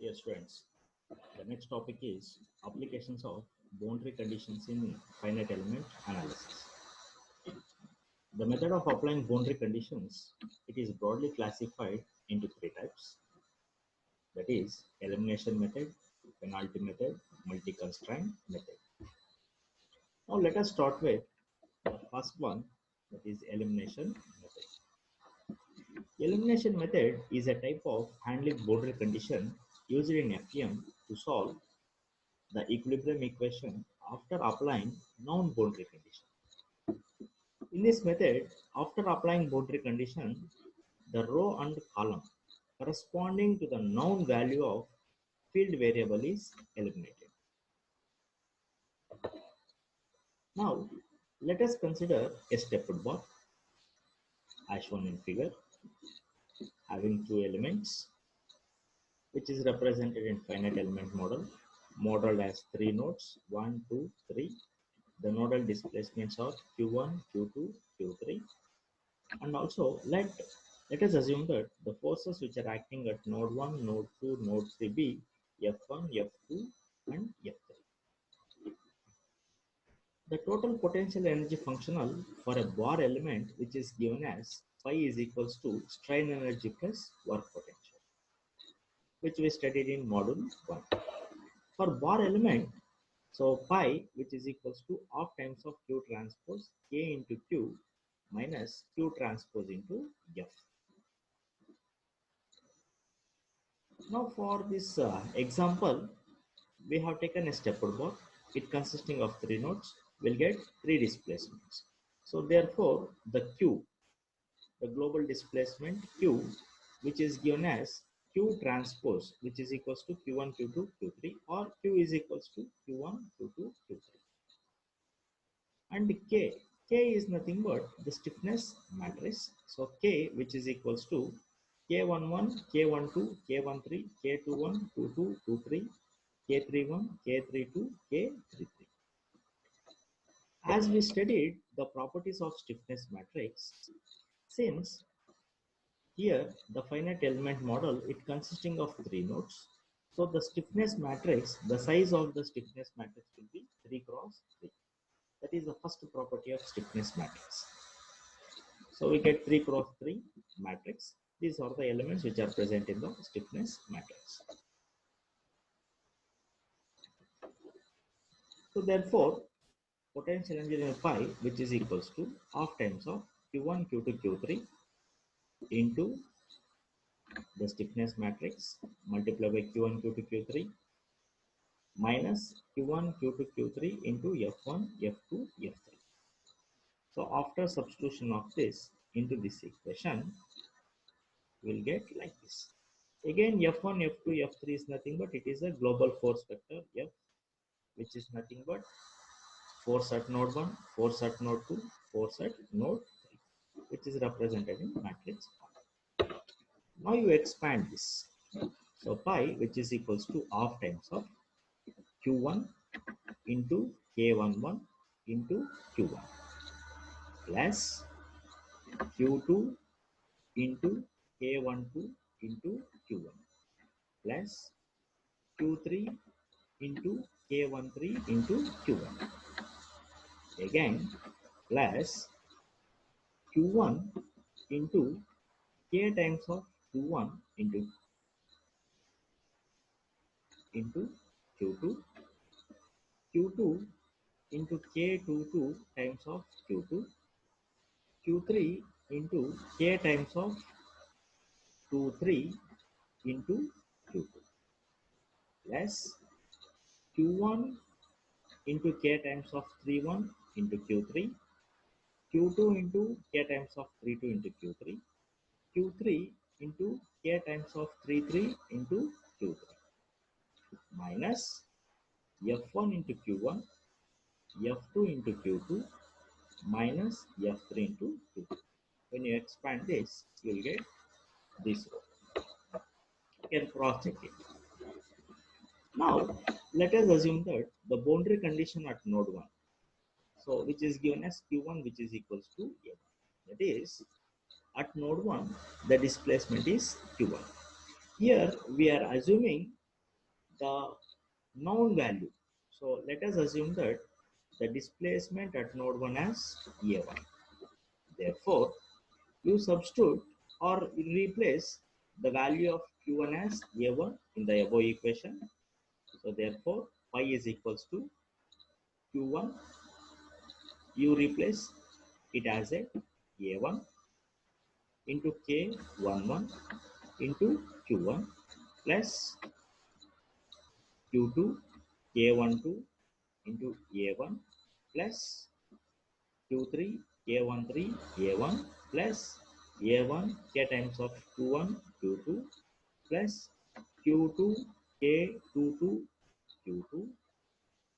Dear students, the next topic is applications of boundary conditions in finite element analysis. The method of applying boundary conditions, it is broadly classified into three types. That is elimination method, penalty method, multi-constraint method. Now let us start with the first one, that is elimination method. Elimination method is a type of handling boundary condition used in FEM to solve the equilibrium equation after applying non-boundary condition. In this method, after applying boundary condition, the row and column corresponding to the known value of field variable is eliminated. Now, let us consider a stepped bar as shown in figure, having two elements, which is represented in finite element model, modeled as three nodes, 1, 2, 3. The nodal displacements are Q1, Q2, Q3. And also let us assume that the forces which are acting at node 1, node 2, node 3 be F1, F2 and F3. The total potential energy functional for a bar element which is given as phi is equals to strain energy plus work potential, which we studied in module 1. For bar element, so pi, which is equals to half times of Q transpose K into Q minus Q transpose into F. Now for this example, we have taken a stepped bar. It consisting of three nodes. We'll get three displacements. So therefore, the Q, the global displacement Q, which is given as Q transpose, which is equals to Q1, Q2, Q3, or Q is equals to Q1, Q2, Q3. And K is nothing but the stiffness matrix. So K, which is equals to K11, K12, K13, K21, K22, K23, K31, K32, K33. As we studied the properties of stiffness matrix, since here the finite element model, it consisting of three nodes, so the stiffness matrix, the size of the stiffness matrix will be 3 cross 3. That is the first property of stiffness matrix. So we get 3 cross 3 matrix. These are the elements which are present in the stiffness matrix. So therefore, potential energy in phi, which is equals to half times of Q1, Q2, Q3 into the stiffness matrix multiplied by Q1, Q2, Q3 minus Q1, Q2, Q3 into F1, F2, F3. So after substitution of this into this equation, we'll get like this. Again, F1, F2, F3 is nothing but it is a global force vector F, which is nothing but force at node 1, force at node 2, force at node 3, which is represented in matrix. Now you expand this. So pi, which is equals to half times of Q1 into K11 into Q1 plus Q2 into K12 into Q1 plus Q3 into K13 into Q1 again plus Q1 into K times of Q1 into Q2, Q2 into K22 times of Q2, Q3 into K times of Q3 into Q2 plus Q1 into K times of 31 into Q3, Q2 into K times of 32 into Q3, Q3 into K times of 33 into Q3 minus F1 into Q1, F2 into Q2 minus F3 into Q2. When you expand this, you will get this row. You can cross check it. Now, let us assume that the boundary condition at node 1, so which is given as Q1, which is equals to F. That is, at node 1, the displacement is Q1. Here, we are assuming the known value. So let us assume that the displacement at node 1 as A1. Therefore, you substitute or replace the value of Q1 as A1 in the above equation. So therefore, phi is equals to Q1. You replace it as A1 into K11 into Q1 plus Q2 K12 into A1 plus Q3 K13 A1 plus A1 K times of Q1 Q2 plus Q2 K22 Q2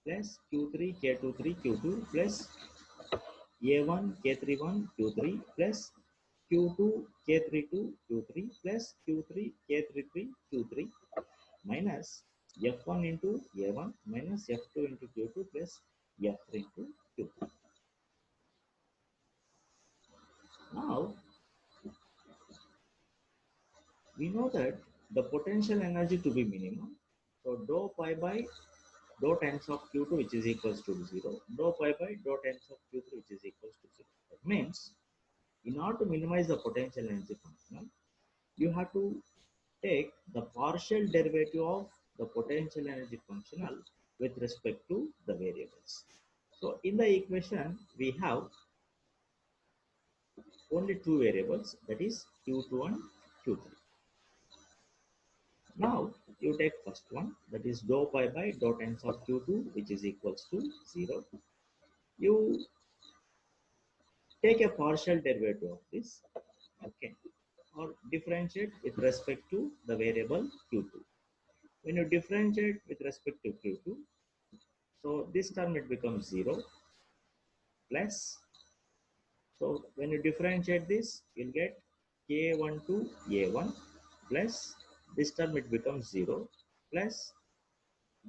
plus Q3 K23 Q2 plus A1 K31 Q3 plus Q2 K32 Q3 plus Q3 K33 Q3 minus F1 into A1 minus F2 into Q2 plus F3 into Q3. Now, we know that the potential energy to be minimum. So, dou pi by dou times of Q2 which is equals to 0, dou pi by dou times of Q3 which is equals to 0. That means, in order to minimize the potential energy function, you have to take the partial derivative of the potential energy functional with respect to the variables. So, in the equation, we have only two variables, that is Q2 and Q3. Now, you take first one, that is dou pi by dou times of Q2 which is equals to 0. You take a partial derivative of this, okay, or differentiate with respect to the variable Q2. When you differentiate with respect to Q2, so this term it becomes 0 plus, so when you differentiate this, you'll get K12 A1 plus this term it becomes 0 plus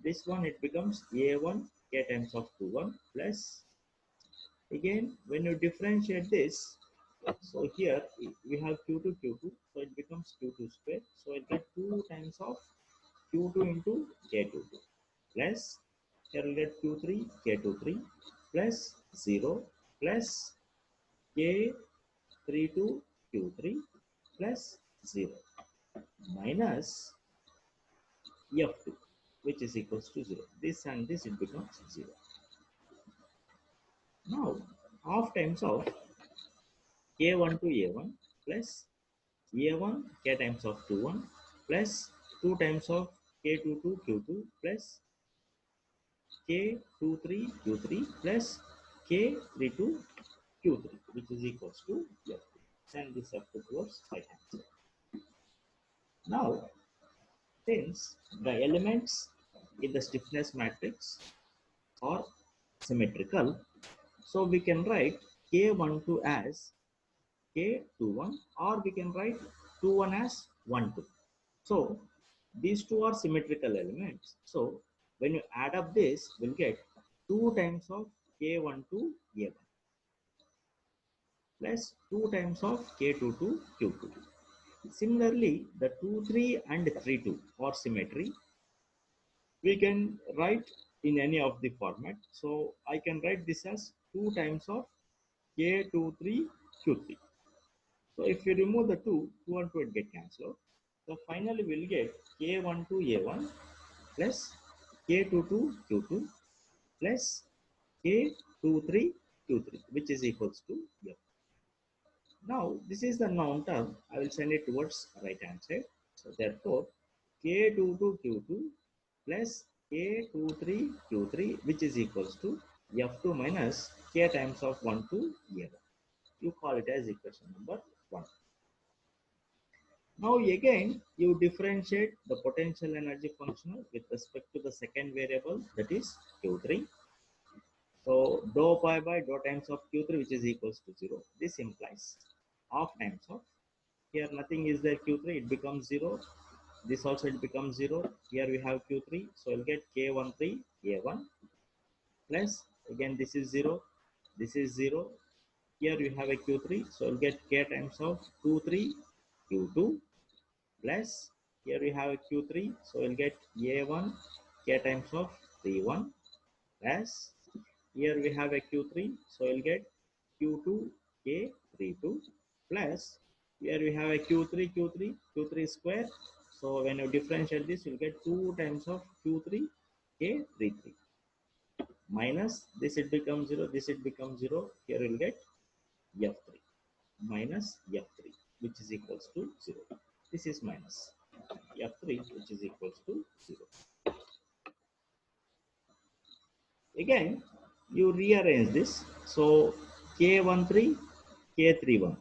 this one it becomes A1 K times of Q1 plus again when you differentiate this, so here we have Q2 Q2, so it becomes Q2 square, so it get 2 times of Q2 into K22 plus here we get Q3 K23 plus 0 plus K32 Q3 plus 0 minus F2 which is equals to 0. This and this it becomes 0. Now half times of K1 to A1 plus A1 K times of Q1 plus 2 times of K2 to Q2 plus K23 Q3 plus K32 Q3 which is equals to F2. Send this F2 towards right hand side. Now, since the elements in the stiffness matrix are symmetrical, so we can write K12 as K21 or we can write 21 as 12. So these two are symmetrical elements. So when you add up this, we'll get 2 times of K12 A1 plus 2 times of K22 Q2. Similarly, the 2, 3 and 3, 2 are symmetry. We can write in any of the format. So I can write this as 2 times of K23 Q3. So if you remove the 2, 2 and 2 will get cancelled. So finally we'll get K12 A1 plus K22 Q2 plus K23 Q3 which is equals to F. Now this is the known term. I will send it towards right hand side. So therefore K22 Q2 plus K23 Q3 which is equals to F2 minus K times of 1 to A1. You call it as equation number 1. Now again you differentiate the potential energy functional with respect to the second variable, that is Q3. So dou pi by dou times of Q3 which is equals to 0. This implies half times of, here nothing is there Q3, it becomes 0. This also it becomes 0. Here we have Q3, so we'll get K13 A1 plus again this is 0. This is 0. Here we have a Q3, so we'll get K times of 2, 3 Q2 plus Here we have a Q3, so we'll get A1 K times of 3, 1 plus here we have a Q3, so we'll get Q2 K 3, 2 plus here we have a Q3 Q3 Q3 square. So when you differentiate this, you'll get 2 times of Q3 K 3, 3 minus this, it becomes 0, this it becomes 0. Here you'll get F3 minus F3, which is equals to 0. This is minus F3, which is equals to 0. Again, you rearrange this. So K13, K31,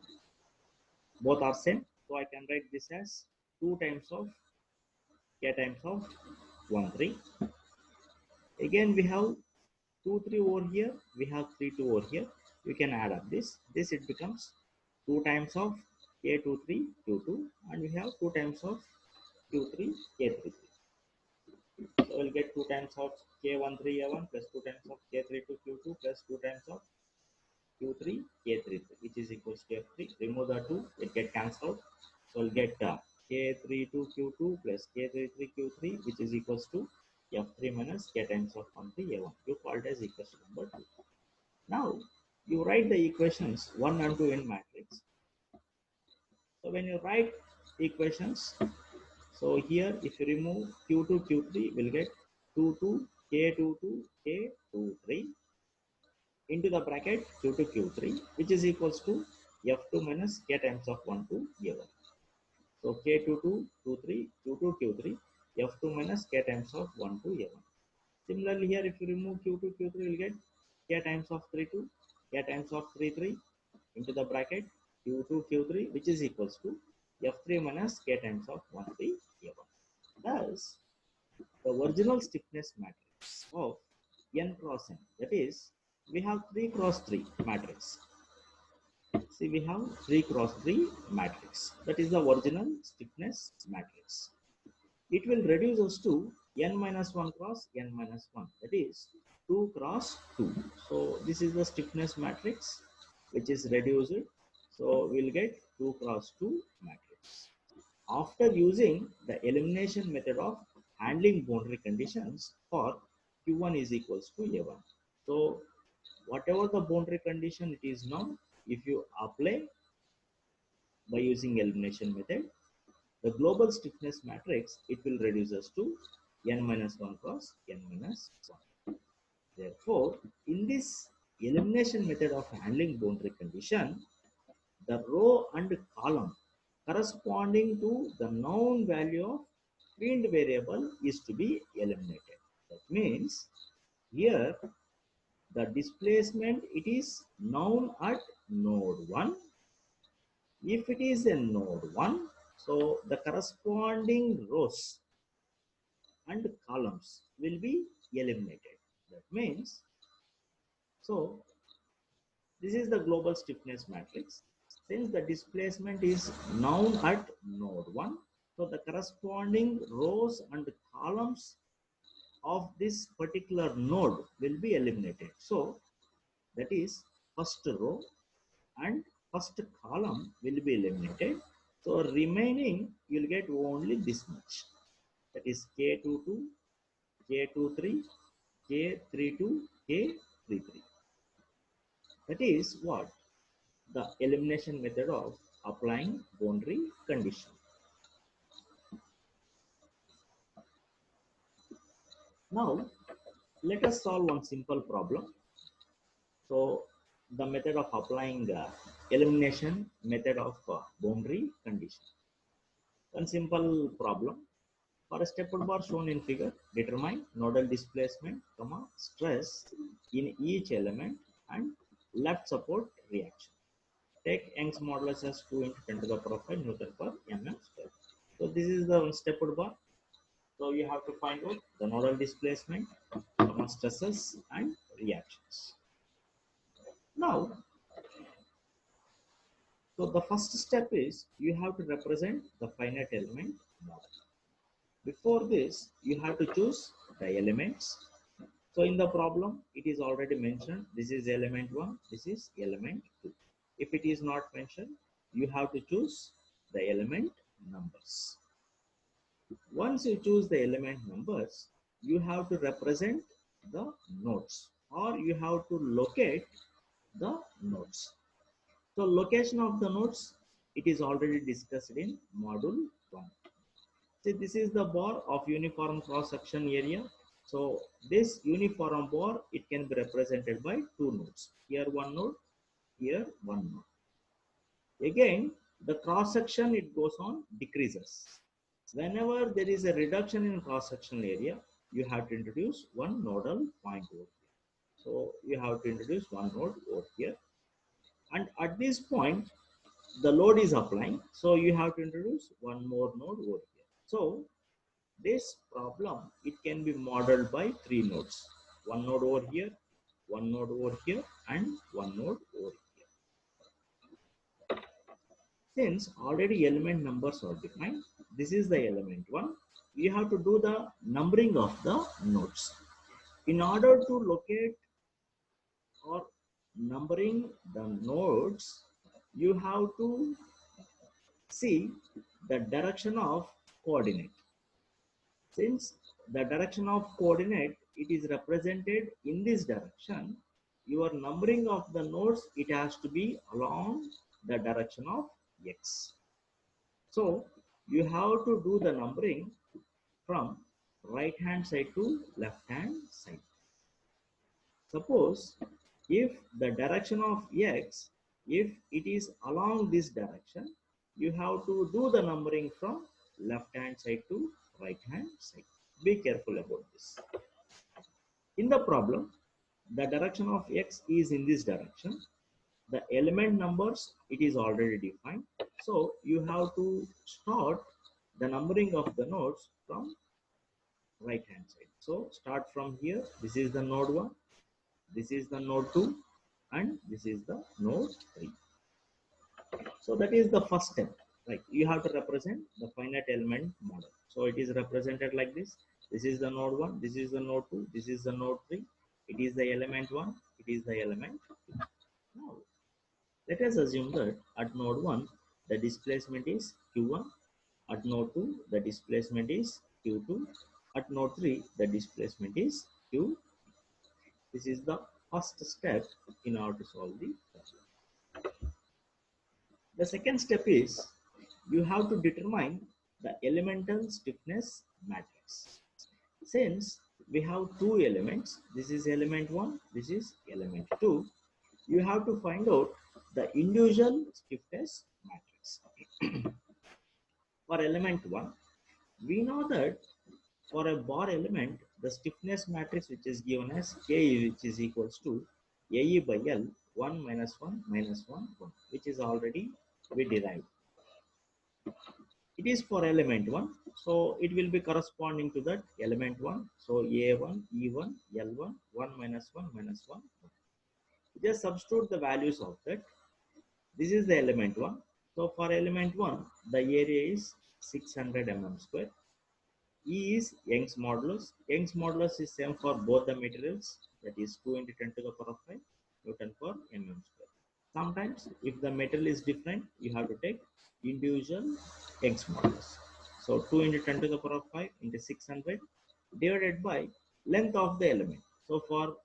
both are same. So I can write this as 2 times of K times of 1, 3. Again, we have 2, 3 over here. We have 3, 2 over here. You can add up this. This it becomes 2 times of K23, Q2, and we have 2 times of Q3, K33. So we'll get 2 times of K13A1 plus 2 times of K32 Q2 plus 2 times of Q3 K33, which is equals to F3. Remove the 2, it get cancelled. So we'll get K32 Q2 plus K33 Q3, which is equals to F3 minus K times of 13A1. You call it as equation number 2. Now you write the equations 1 and 2 in matrix. So when you write equations, so here if you remove Q2 Q3, we'll get 22 K22 K23 into the bracket Q2 Q3, which is equals to F2 minus K times of 1 2 A1. So K22 23 Q2 Q3 F2 minus K times of 1 2 A1. Similarly here if you remove Q2 Q3, we'll get K times of 3 2 K times of 3 3 into the bracket Q2 Q3, which is equals to F3 minus K times of 1 3 A1. Thus the original stiffness matrix of n cross n, that is we have 3 cross 3 matrix. See, we have 3 cross 3 matrix. That is the original stiffness matrix. It will reduce us to n minus 1 cross n minus 1. That is 2 cross 2. So this is the stiffness matrix which is reduced. So we'll get 2 cross 2 matrix. After using the elimination method of handling boundary conditions for Q1 is equals to A1. So whatever the boundary condition it is now, if you apply by using elimination method, the global stiffness matrix, it will reduce us to n minus 1 cross n minus 1. Therefore, in this elimination method of handling boundary condition, the row and column corresponding to the known value of field variable is to be eliminated. That means here the displacement, it is known at node 1. If it is a node 1, so the corresponding rows and columns will be eliminated. That means, so this is the global stiffness matrix. Since the displacement is known at node 1, so the corresponding rows and columns of this particular node will be eliminated. So that is first row and first column will be eliminated. So remaining you'll get only this much. That is K22, K23, K32, K33. That is what? The elimination method of applying boundary condition. Now let us solve one simple problem. So the method of applying elimination method of boundary condition. One simple problem. For a stepped bar shown in figure, determine nodal displacement, stress in each element and left support reaction. Take Young's modulus as 2 into 10 to the power of 5 Newton per mm square. So this is the stepped bar. So you have to find out the nodal displacement, stresses and reactions. Now, so the first step is you have to represent the finite element model. Before this, you have to choose the elements. So in the problem, it is already mentioned, this is element 1, this is element 2. If it is not mentioned, you have to choose the element numbers. Once you choose the element numbers, you have to represent the nodes or you have to locate the nodes. So location of the nodes, it is already discussed in module 1. See, this is the bar of uniform cross-section area. So this uniform bar, it can be represented by two nodes. Here one node, here one node. Again, the cross-section, it goes on decreases. Whenever there is a reduction in cross-sectional area, you have to introduce one nodal point over here. So you have to introduce one node over here. And at this point, the load is applying. So you have to introduce one more node over here. So this problem, it can be modeled by three nodes. One node over here, one node over here, and one node over here. Since already element numbers are defined, this is the element 1. You have to do the numbering of the nodes. In order to locate or numbering the nodes, you have to see the direction of coordinate. Since the direction of coordinate, it is represented in this direction, your numbering of the nodes, it has to be along the direction of x. So you have to do the numbering from right hand side to left hand side. Suppose if the direction of x, if it is along this direction, you have to do the numbering from left hand side to right hand side. Be careful about this. In the problem, the direction of x is in this direction. The element numbers, it is already defined. So you have to start the numbering of the nodes from right hand side. So start from here. This is the node 1. This is the node 2. And this is the node 3. So that is the first step. Right? You have to represent the finite element model. So it is represented like this. This is the node 1. This is the node 2. This is the node 3. It is the element 1. It is the element 2. Now, let us assume that at node 1, the displacement is q1. At node 2, the displacement is q2. At node 3, the displacement is q. This is the first step in order to solve the problem. The second step is you have to determine the elemental stiffness matrix. Since we have two elements, this is element 1, this is element 2, you have to find out the individual stiffness matrix. For element 1, we know that for a bar element, the stiffness matrix which is given as K, which is equals to AE by L 1 minus 1 minus 1 1, which is already we derived. It is for element 1, so it will be corresponding to that element 1. So A1, E1, L1, 1 minus 1 minus 1. Just substitute the values of that. This is the element 1. So for element 1, the area is 600 mm square. E is Young's modulus. Young's modulus is same for both the materials, that is 2 into 10 to the power of 5 Newton per mm square. Sometimes if the material is different, you have to take individual Young's modulus. So 2 into 10 to the power of 5 into 600 divided by length of the element. So for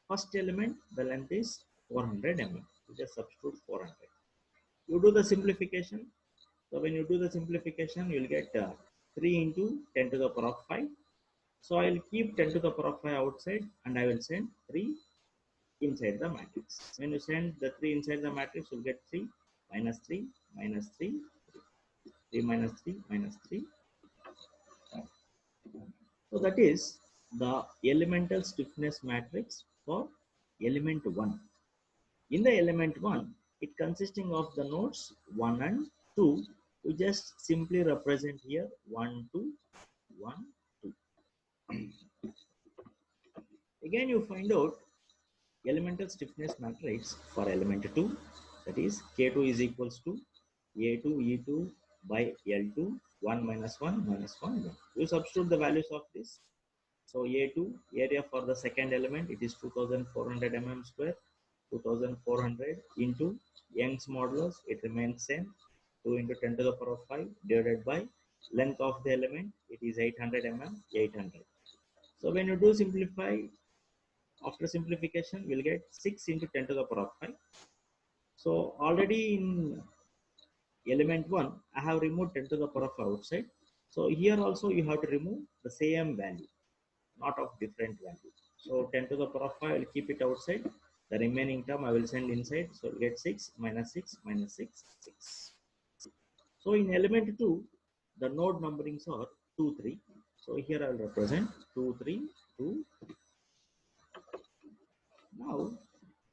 first element, the length is 400 mm. You just substitute 400. You do the simplification. So when you do the simplification, you will get 3 into 10 to the power of 5. So I will keep 10 to the power of 5 outside and I will send 3 inside the matrix. When you send the 3 inside the matrix, you will get 3 minus 3 minus 3, 3 minus 3 minus 3. So that is the elemental stiffness matrix for element 1. In the element 1, it consisting of the nodes 1 and 2. You just simply represent here 1, 2, 1, 2. Again, you find out elemental stiffness matrix for element 2. That is K2 is equals to A2 E2 by L2 1 minus 1 minus 1 1. You substitute the values of this. So A2 area for the second element, it is 2400 mm square. 2400 into Young's modulus, it remains same, 2 into 10 to the power of 5 divided by length of the element, it is 800 mm, 800. So when you do simplify, after simplification, we'll get 6 into 10 to the power of 5. So already in element 1, I have removed 10 to the power of 5 outside. So here also you have to remove the same value, not of different value. So 10 to the power of 5, I will keep it outside. The remaining term I will send inside. So we'll get 6 minus 6 minus 6, 6. So in element 2, the node numberings are 2, 3. So here I will represent 2, 3, 2, 3. Now,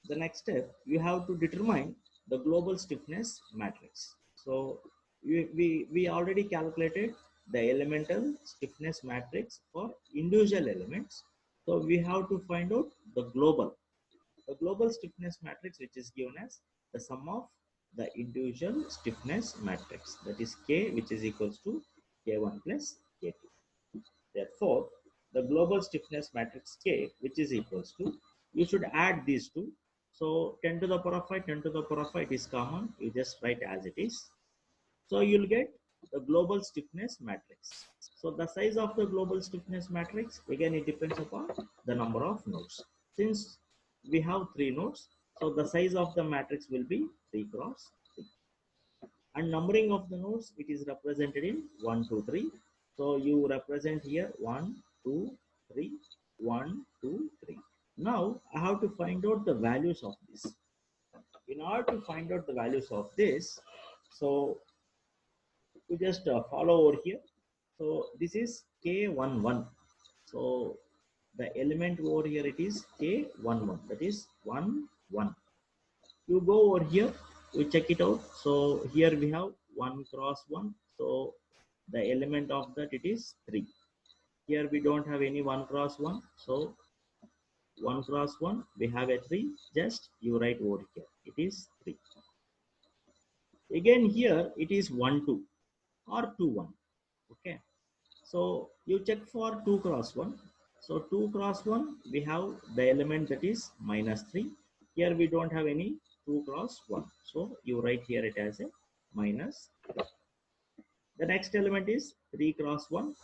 the next step, you have to determine the global stiffness matrix. So we already calculated the elemental stiffness matrix for individual elements. So we have to find out the global stiffness matrix, which is given as the sum of the individual stiffness matrix, that is K, which is equals to K1 plus K2. Therefore, the global stiffness matrix K, which is equals to, you should add these two. So 10 to the power of 5, 10 to the power of 5, it is common. You just write as it is. So you'll get the global stiffness matrix. So the size of the global stiffness matrix, again, it depends upon the number of nodes. Since we have 3 nodes, so the size of the matrix will be 3 cross 3. And numbering of the nodes, it is represented in 1, 2, 3. So you represent here 1, 2, 3, 1, 2, 3. Now I have to find out the values of this. In order to find out the values of this, so you just follow over here. So this is K11. So the element over here, it is K11, that is 1, 1. You go over here, you check it out. So here we have 1 cross 1. So the element of that, it is 3. Here we don't have any 1 cross 1. So 1 cross 1, we have a 3. Just you write over here, it is 3. Again here, it is 1, 2 or 2, 1. Okay. So you check for 2 cross 1. So 2 cross 1, we have the element that is minus 3. Here we don't have any 2 cross 1. So you write here it as a minus 3. The next element is 3 cross 1.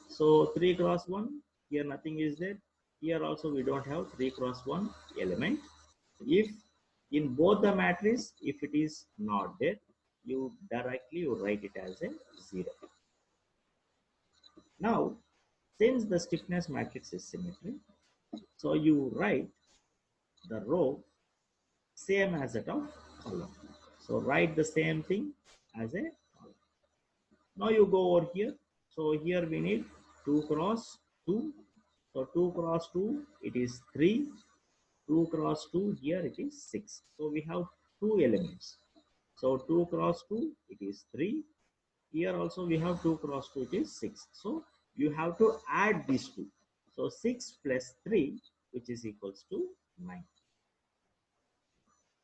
So 3 cross 1, here nothing is there. Here also we don't have 3 cross 1 element. If in both the matrix, if it is not there, you directly write it as a 0. Now, since the stiffness matrix is symmetry, so you write the row same as that of column. So write the same thing as a column. Now you go over here. So here we need 2 cross 2. So 2 cross 2, it is 3. 2 cross 2, here it is 6. So we have 2 elements. So 2 cross 2, it is 3. Here also we have 2 cross 2, it is 6. So you have to add these two. So 6 plus 3, which is equals to 9.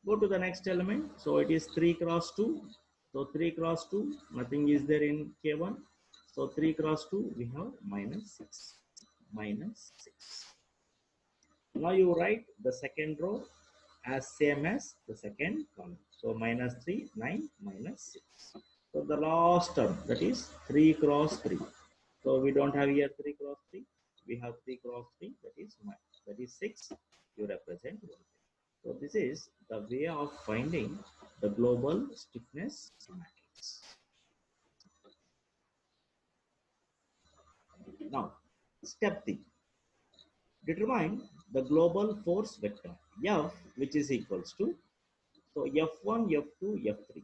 Go to the next element. So it is 3 cross 2. So 3 cross 2, nothing is there in K1. So 3 cross 2, we have minus 6. Minus 6. Now you write the second row as same as the second column. So minus 3, 9, minus 6. So the last term, that is 3 cross 3. So we don't have here 3 cross 3. We have 3 cross 3, that is 6. You represent 1. So this is the way of finding the global stiffness matrix. Now, step 3. Determine the global force vector F, which is equals to, so F1, F2, F3.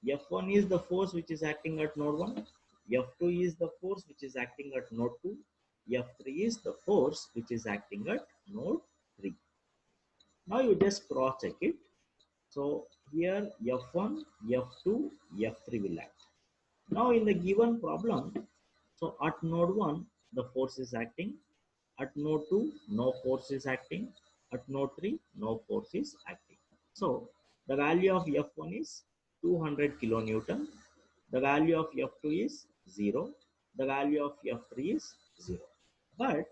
F1 is the force which is acting at node 1. F2 is the force which is acting at node 2. F3 is the force which is acting at node 3. Now you just cross check it. So here F1, F2, F3 will act. Now in the given problem, so at node 1, the force is acting. At node 2, no force is acting. At node 3, no force is acting. So the value of F1 is 200 kilonewton. The value of F2 is 0. The value of F3 is 0. But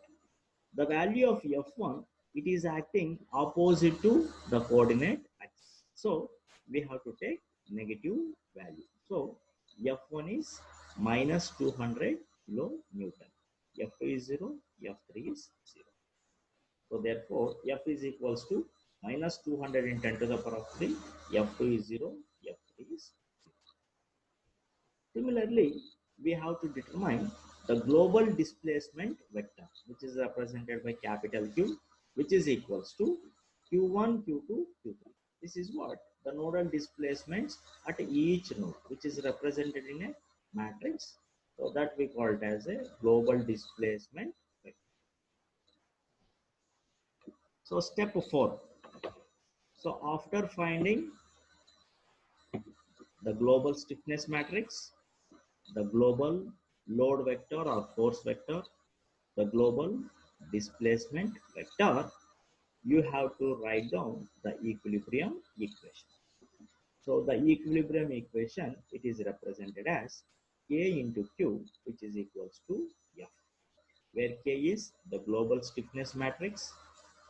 the value of F1, it is acting opposite to the coordinate axis. So we have to take negative value. So F1 is minus 200 kilonewton. F2 is 0, F3 is 0. So therefore, F is equals to minus 200 in 10 to the power of 3, F2 is 0, F3 is 0. Similarly, we have to determine the global displacement vector, which is represented by capital Q, which is equals to Q1, Q2, Q3. This is what? The nodal displacements at each node, which is represented in a matrix. So that we call it as a global displacement vector. So step 4. So after finding the global stiffness matrix, the global load vector or force vector, the global displacement vector, you have to write down the equilibrium equation. So the equilibrium equation, it is represented as K into Q, which is equals to F, where K is the global stiffness matrix,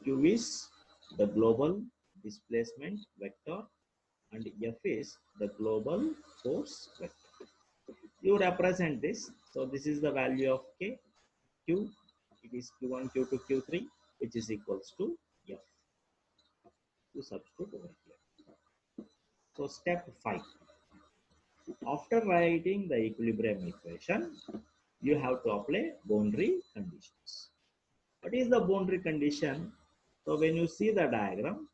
Q is the global displacement vector, and F is the global force vector. You represent this. So this is the value of K, Q, it is Q1, Q2, Q3, which is equals to F. You substitute over here. So step 5. After writing the equilibrium equation, you have to apply boundary conditions. What is the boundary condition? So when you see the diagram,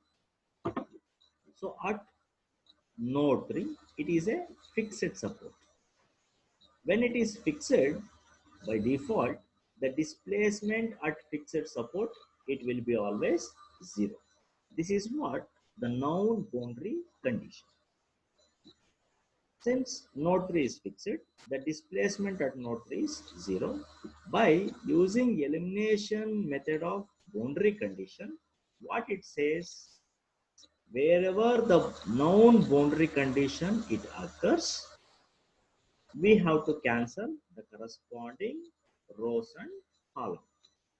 so at node 3, it is a fixed support. When it is fixed, by default, the displacement at fixed support, it will be always 0. This is what? The known boundary condition. Since node 3 is fixed, the displacement at node 3 is 0. By using elimination method of boundary condition, what it says, wherever the known boundary condition it occurs, we have to cancel the corresponding rows and columns.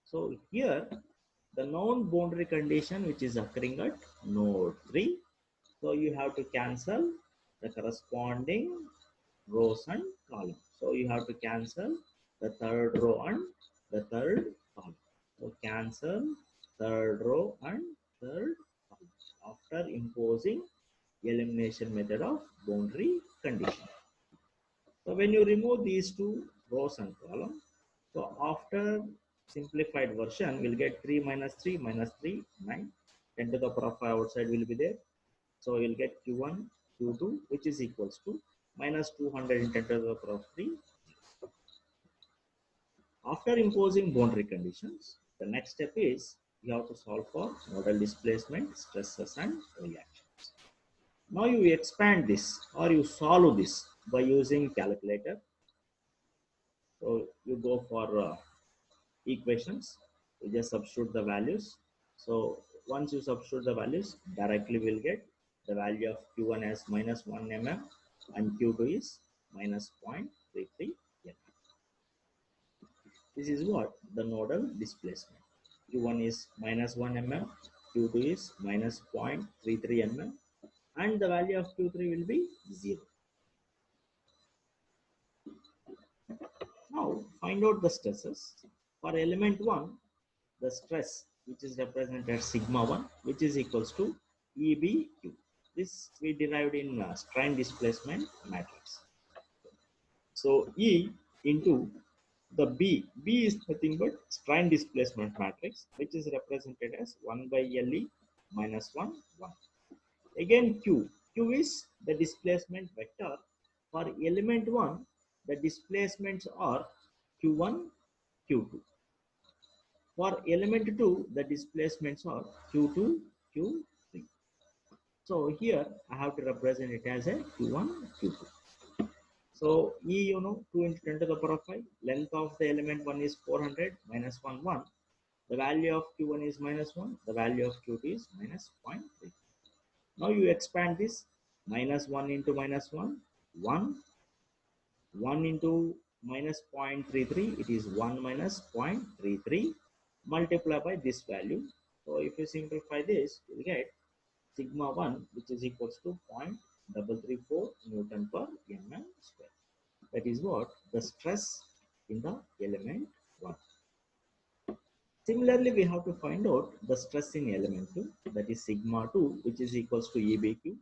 So here, the known boundary condition which is occurring at node 3, so you have to cancel the corresponding rows and columns. So you have to cancel the third row and the third column. So cancel third row and third column after imposing elimination method of boundary condition. So when you remove these two rows and columns, so after simplified version, we'll get 3 minus 3 minus 3, 9. 10 to the power of 5 outside will be there. So you'll get Q1, Q2, which is equals to minus 200 in 10 to the power of 3. After imposing boundary conditions, the next step is you have to solve for nodal displacement, stresses, and reactions. Now you expand this or you solve this by using calculator. So you go for equations, you just substitute the values. So once you substitute the values, directly we'll get the value of Q1 as minus 1 mm and Q2 is minus 0.33 mm. This is what? The nodal displacement. Q1 is minus 1 mm, Q2 is minus 0.33 mm, and the value of Q3 will be 0. Now find out the stresses. For element 1, the stress which is represented as sigma 1, which is equals to EBQ. This we derived in strain displacement matrix. So E into the B is nothing but strain displacement matrix, which is represented as 1 by LE minus 1, 1. Again Q is the displacement vector. For element 1, the displacements are Q1, Q2. For element 2, the displacements are Q2, Q3. So here I have to represent it as a Q1, Q2. So E, 2 into 10 to the power of 5. Length of the element 1 is 400 minus 1, 1. The value of Q1 is minus 1. The value of Q2 is minus 0.3. Now you expand this. Minus 1 into minus 1, 1. 1 into minus 0.33, it is 1 minus 0.33 multiply by this value. So if you simplify this, you will get sigma 1, which is equals to 334 Newton per mm square. That is what the stress in the element 1. Similarly, we have to find out the stress in element 2, that is sigma 2, which is equals to EBQ,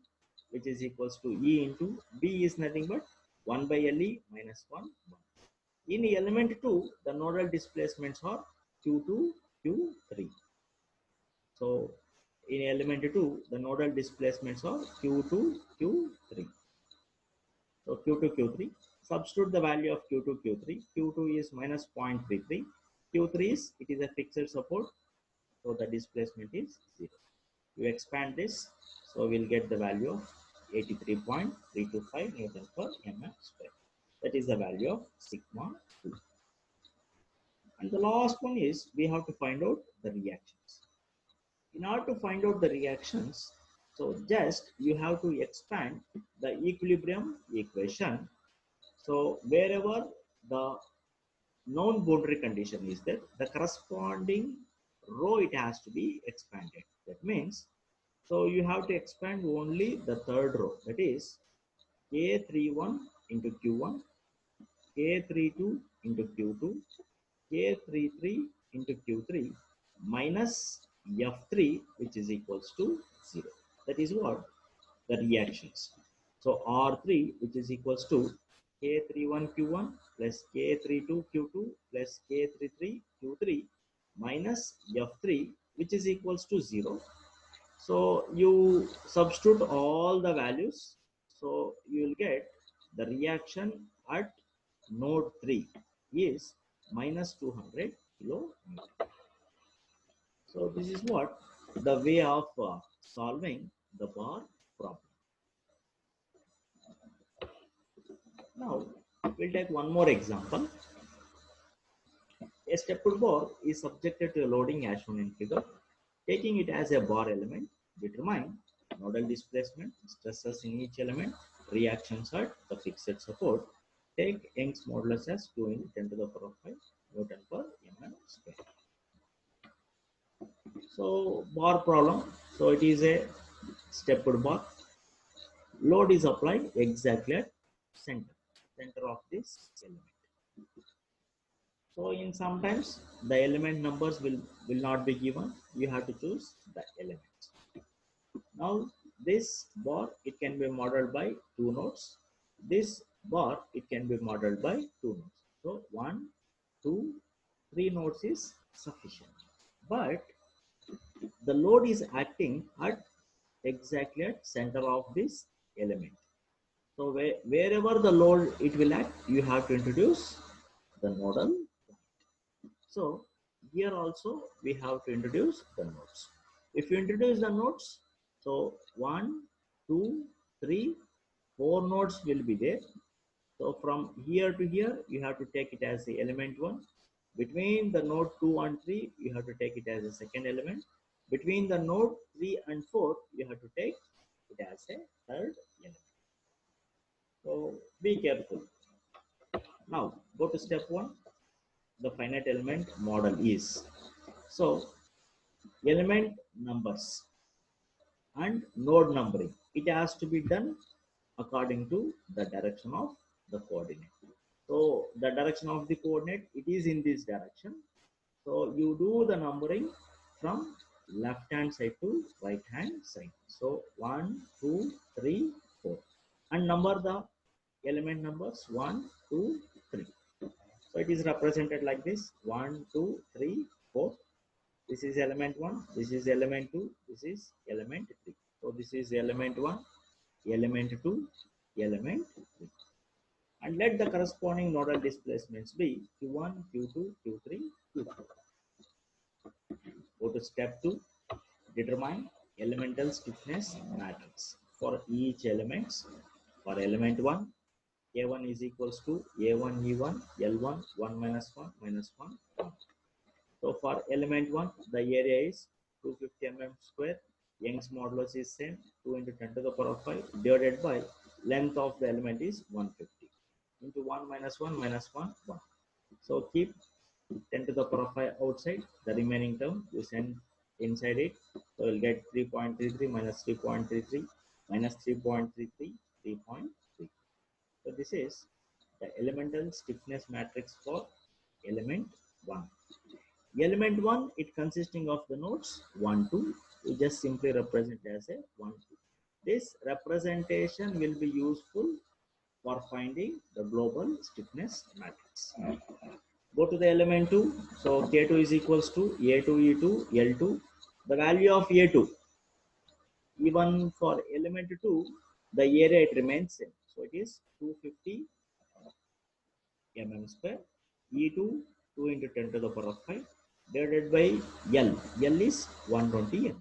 which is equals to E into B is nothing but 1 by LE minus 1, 1. In element 2, the nodal displacements are Q2, Q3. So, in element 2, the nodal displacements are Q2, Q3. So, Q2, Q3. Substitute the value of Q2, Q3. Q2 is minus 0.33. Q3 is, it is a fixed support. So, the displacement is 0. You expand this, so we'll get the value of 83.325 Newton per mm square. That is the value of sigma 2. And the last one is we have to find out the reactions. In order to find out the reactions, so just you have to expand the equilibrium equation. So wherever the known boundary condition is there, the corresponding row it has to be expanded. That means, so you have to expand only the third row, that is K31 into Q1, K32 into Q2, K33 into Q3 minus F3, which is equals to 0. That is what the reactions. So R3, which is equals to K31 Q1 plus K32 Q2 plus K33 Q3 minus F3, which is equals to 0. So you substitute all the values. So you will get the reaction at node 3 is minus 200 kilonewton. So this is what the way of solving the bar problem. Now we'll take one more example. A stepped bar is subjected to loading as shown in figure. Taking it as a bar element, determine nodal displacement, stresses in each element, reactions at the fixed support. Take Young's modulus as 2 into 10 to the power of 5 Newton per mm square. So bar problem. So it is a stepped bar. Load is applied exactly at center of this element. So in sometimes the element numbers will not be given. You have to choose the elements. Now this bar, it can be modeled by 2 nodes. This bar, it can be modeled by 2 nodes. So 1, 2, 3 nodes is sufficient. But the load is acting at exactly at center of this element. So wherever the load it will act, you have to introduce the nodal point. So here also we have to introduce the nodes. If you introduce the nodes, so 1, 2, 3, 4 nodes will be there. So from here to here, you have to take it as the element 1. Between the node 2 and 3, you have to take it as a second element. Between the node 3 and 4, you have to take it as a third element. So be careful. Now go to step 1. The finite element model is. So element numbers and node numbering, it has to be done according to the direction of the coordinate. So the direction of the coordinate, it is in this direction. So you do the numbering from left hand side to right hand side. So 1, 2, 3, 4, and number the element numbers 1, 2, 3. So it is represented like this: 1, 2, 3, 4. This is element 1, this is element 2, this is element 3. So this is element 1, element 2, element 3. And let the corresponding nodal displacements be Q1, Q2, Q3, Q4. Go to step 2. Determine elemental stiffness matrix for each elements. For element 1, A1 is equals to A1 E1 L1 1 minus 1 minus 1 1. So for element 1, the area is 250 mm square. Young's modulus is same, 2 into 10 to the power of 5 divided by length of the element is 150 into 1 minus 1 minus 1 1. So keep 10 to the power of 5 outside. The remaining term you send inside it. So you'll get 3.33 minus 3.33 minus 3.33, 3.3. So this is the elemental stiffness matrix for element 1. Element 1, it consisting of the nodes 1, 2. We just simply represent as a 1, 2. This representation will be useful for finding the global stiffness matrix. Go to the element 2. So K2 is equals to A2, E2, L2. The value of A2, even for element 2, the area it remains same. So it is 250 mm square. E2, 2 into 10 to the power of 5 divided by L. L is 120 mm.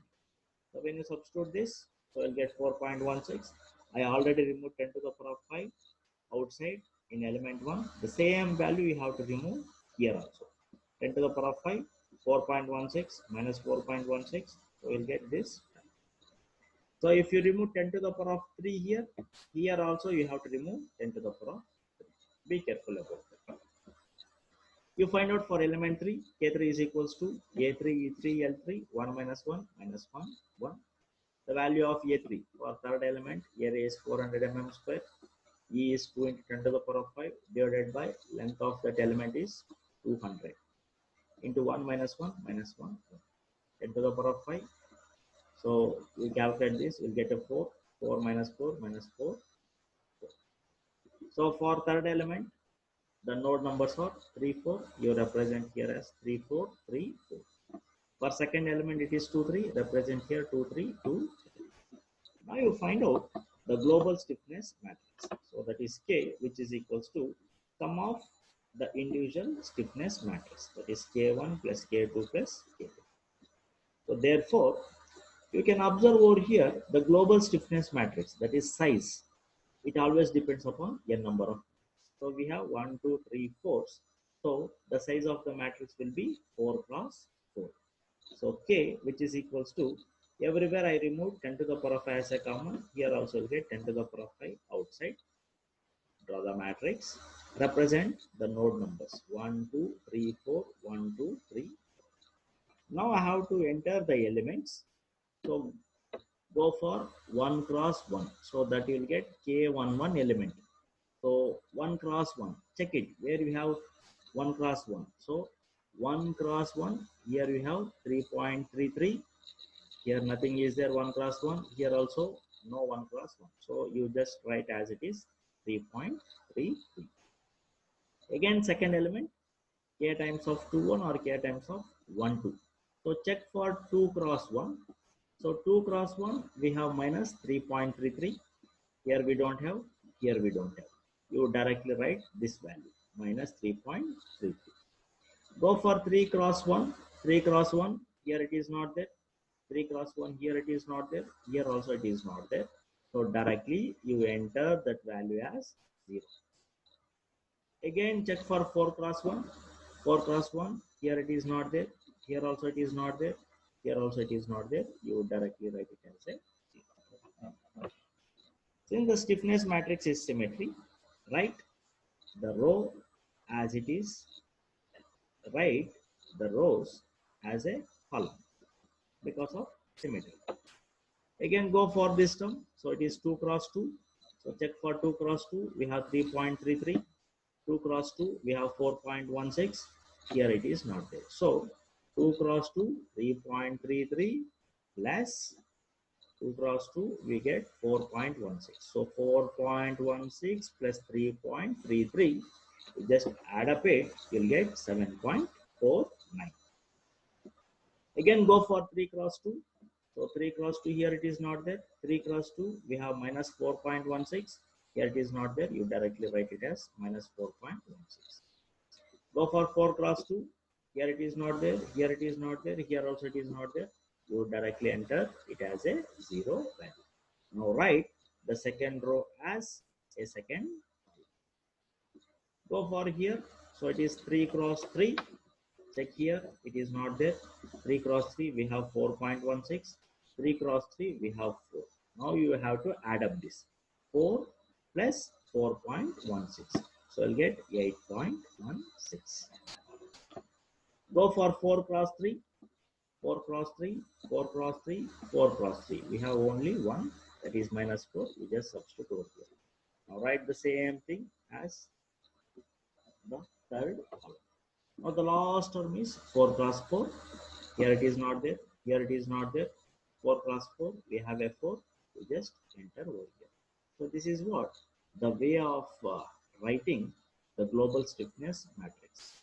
So when you substitute this, so you'll get 4.16. I already removed 10 to the power of 5 outside in element 1. The same value you have to remove here also. 10 to the power of 5, 4.16 minus 4.16. So you'll get this. So if you remove 10 to the power of 3 here, here also you have to remove 10 to the power of 3. Be careful about that. You find out for element 3, K3 is equals to A3, E3, L3, 1 minus 1, minus 1, 1. The value of A3 for third element, area is 400 mm square. E is 2 into 10 to the power of 5 divided by length of that element is 200 into 1 minus 1 minus 1, 10 to the power of 5. So we calculate this, we'll get a 4, 4 minus 4 minus 4. So for third element, the node numbers are 3, 4. You represent here as 3, 4, 3, 4. For second element, it is 2, 3. Represent here 2, 3, 2, 3. Now you find out the global stiffness matrix. So that is K, which is equals to sum of the individual stiffness matrix. That is K1 plus K2 plus K3. So therefore, you can observe over here the global stiffness matrix, that is size. It always depends upon n number of. So we have 1, 2, 3, 4. So the size of the matrix will be 4 cross 4. So K, which is equals to, everywhere I remove 10 to the power of 5 as a common. Here also will get 10 to the power of 5 outside. Draw the matrix. Represent the node numbers 1, 2, 3, 4, 1, 2, 3. Now I have to enter the elements. So go for 1 cross 1. So that you will get K11 element. So 1 cross 1. Check it. Where you have 1 cross 1. So 1 cross 1. Here we have 3.33. Here nothing is there 1 cross 1. Here also no 1 cross 1. So you just write as it is 3.33. Again second element, K times of 2 1 or K times of 1 2. So check for 2 cross 1. So 2 cross 1 we have minus 3.33. Here we don't have, here we don't have. You directly write this value minus 3.33. Go for 3 cross 1. 3 cross 1. Here it is not there. 3 cross 1. Here it is not there. Here also it is not there. So directly you enter that value as 0. Again check for 4 cross 1. 4 cross 1. Here it is not there. Here also it is not there. Here also it is not there. You directly write it as a 0. Since the stiffness matrix is symmetry, write the row as it is, write the rows as a column because of symmetry. Again go for this term. So it is 2 cross 2. So check for 2 cross 2. We have 3.33. 2 cross 2. We have 4.16. Here it is not there. So 2 cross 2. 3.33 plus 2 cross 2. We get 4.16. So 4.16 plus 3.33. You just add up it. You'll get 7.49. Again go for 3 cross 2. So 3 cross 2 here it is not there. 3 cross 2 we have minus 4.16. Here it is not there. You directly write it as minus 4.16. Go for 4 cross 2. Here it is not there. Here it is not there. Here also it is not there. You directly enter it as a 0 value. Now write the second row as a second. Go for here. So it is 3 cross 3. Check here, it is not there. 3 cross 3, we have 4.16. 3 cross 3, we have 4. Now you have to add up this. 4 plus 4.16. So you'll get 8.16. Go for 4 cross 3. 4 cross 3, 4 cross 3, 4 cross 3. We have only one that is minus 4, you just substitute over here. Now write the same thing as the third column. Now the last term is 4 cross 4. Here it is not there. Here it is not there. 4 cross 4. We have a 4. We just enter over here. So this is what the way of writing the global stiffness matrix.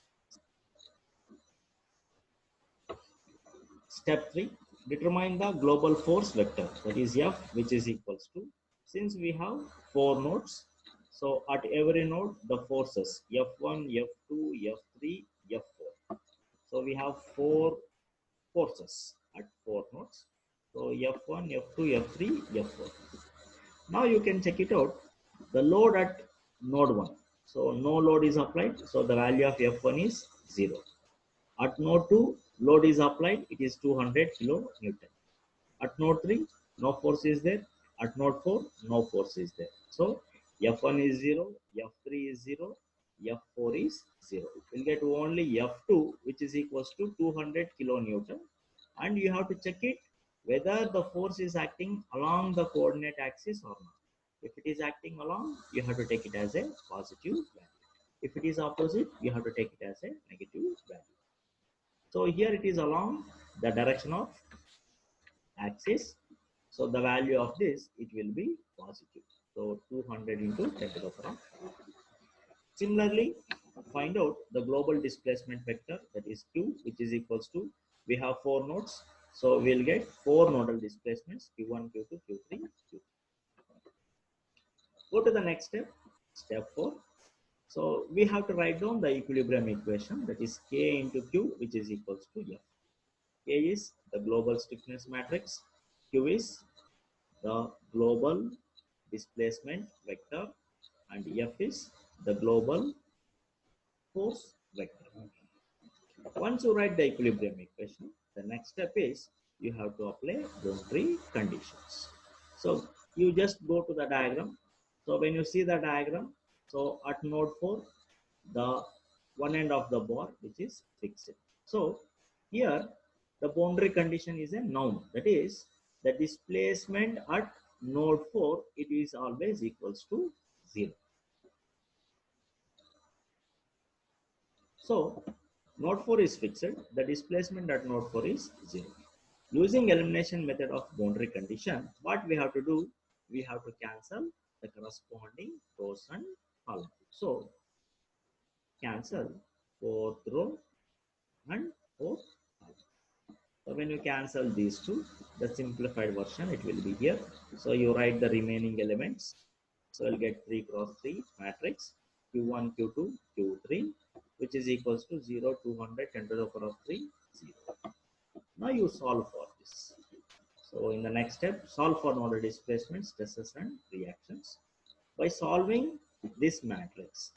Step 3. Determine the global force vector, that is F, which is equals to, since we have 4 nodes, so at every node the forces F1, F2, F3, F4. So we have 4 forces at 4 nodes. So F1, F2, F3, F4. Now you can check it out. The load at node 1. So no load is applied. So the value of F1 is 0. At node 2, load is applied. It is 200 kilonewton. At node 3, no force is there. At node 4, no force is there. So F1 is 0, F3 is 0, F4 is 0. We'll get only F2, which is equals to 200 kilonewton. And you have to check it whether the force is acting along the coordinate axis or not. If it is acting along, you have to take it as a positive value. If it is opposite, you have to take it as a negative value. So here it is along the direction of axis. So the value of this, it will be positive. So 200 into 10 to the power. Similarly, find out the global displacement vector, that is Q, which is equals to, we have 4 nodes. So we'll get 4 nodal displacements, Q1, Q2, Q3, Q3. Go to the next step, step 4. So we have to write down the equilibrium equation, that is K into Q, which is equals to F. K is the global stiffness matrix, Q is the global displacement vector, and F is the global force vector. Once you write the equilibrium equation, the next step is you have to apply boundary conditions. So you just go to the diagram. So when you see the diagram, so at node 4, the one end of the bar, which is fixed. So here the boundary condition is a noun, that is the displacement at node 4, it is always equals to 0. So node 4 is fixed, the displacement at node 4 is 0. Using elimination method of boundary condition, what we have to do, we have to cancel the corresponding rows and columns. So cancel 4th row and 4th column. So when you cancel these two, the simplified version, it will be here. So you write the remaining elements. So you'll get 3 cross 3 matrix, Q1, Q2, Q3, which is equals to 0, 200, 10 to the power of 3, 0. Now you solve for this. So in the next step, solve for nodal displacement, stresses and reactions. By solving this matrix,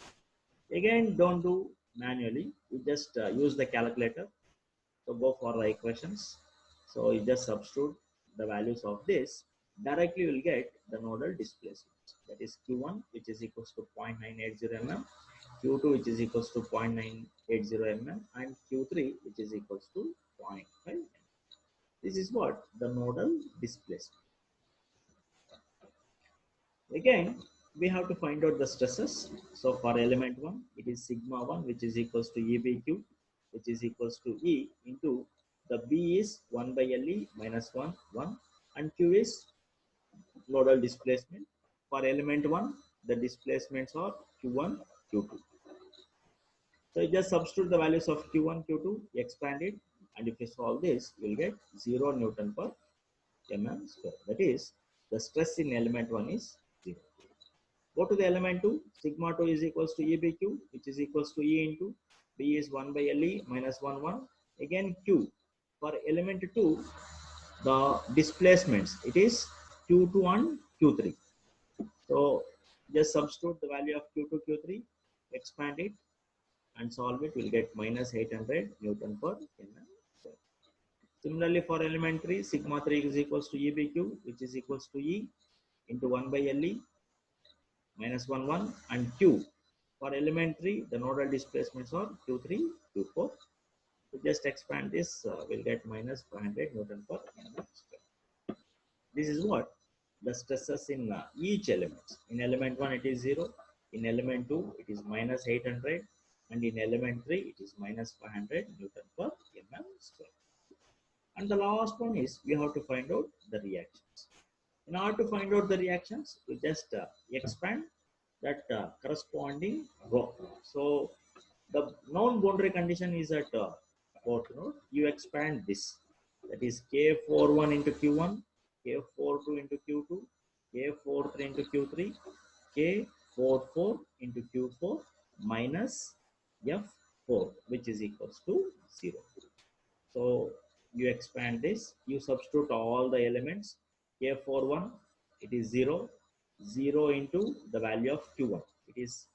again don't do manually, you just use the calculator. So go for the equations. So you just substitute the values of this. Directly you will get the nodal displacement. That is Q1, which is equals to 0.980 mm, Q2, which is equals to 0.980 mm, and Q3, which is equals to 0.5 mm. This is what the nodal displacement. Again, we have to find out the stresses. So for element 1, it is sigma 1, which is equals to EBQ, which is equals to E into the B is 1 by LE minus 1, 1, and Q is nodal displacement. For element 1, the displacements are Q1, Q2. So you just substitute the values of Q1, Q2, expand it, and if you solve this, you will get 0 Newton per mm square. That is, the stress in element 1 is 0. Go to the element 2, sigma 2 is equals to EBQ, which is equals to E into B is 1 by LE minus 1, 1. Again Q. For element 2, the displacements, it is Q2 and Q3. So just substitute the value of Q2, Q3, expand it and solve it, we'll get minus 800 Newton per mm square. Similarly, for element 3, sigma 3 is equals to EBQ, which is equals to E into 1 by LE minus 1, 1, and Q. For element 3, the nodal displacements are Q3, Q4. So just expand this, we'll get minus 500 Newton per mm square. This is what the stresses in each element. In element 1 it is 0, in element 2 it is minus 800, and in element 3 it is minus 500 Newton per mm square. And the last one is we have to find out the reactions. In order to find out the reactions, we just expand that corresponding row. So the known boundary condition is at fourth node. You expand this. That is K41 into Q1, K42 into Q2, K43 into Q3, K44 into Q4 minus F4, which is equals to 0. So you expand this, you substitute all the elements. K41, it is 0, 0 into the value of Q1. It is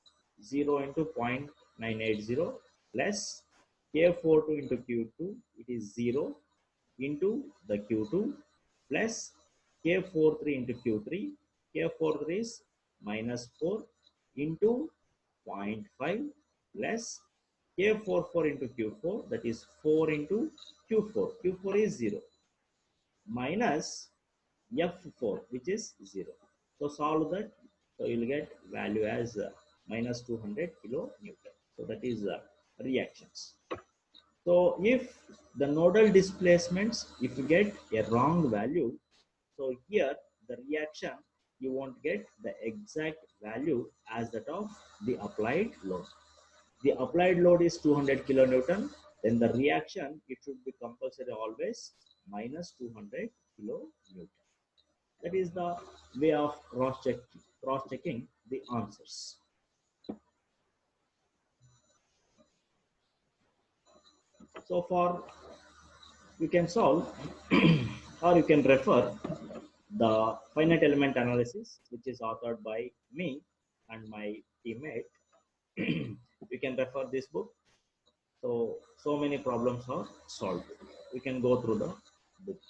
0 into 0.980 plus K42 into Q2, it is 0 into the Q2 plus K43 into Q3. K43 is minus 4 into 0.5 plus K44 into Q4, that is 4 into Q4. Q4 is 0 minus F4, which is 0. So solve that. So you will get value as minus 200 kilonewton. So that is reactions. So if the nodal displacements, if you get a wrong value, so here the reaction, you won't get the exact value as that of the applied load. The applied load is 200 kilonewton, then the reaction, it should be compulsory always minus 200 kilonewton. That is the way of cross-checking the answers. So far, you can solve or you can refer the finite element analysis, which is authored by me and my teammate. You can refer this book. So many problems are solved. We can go through the book.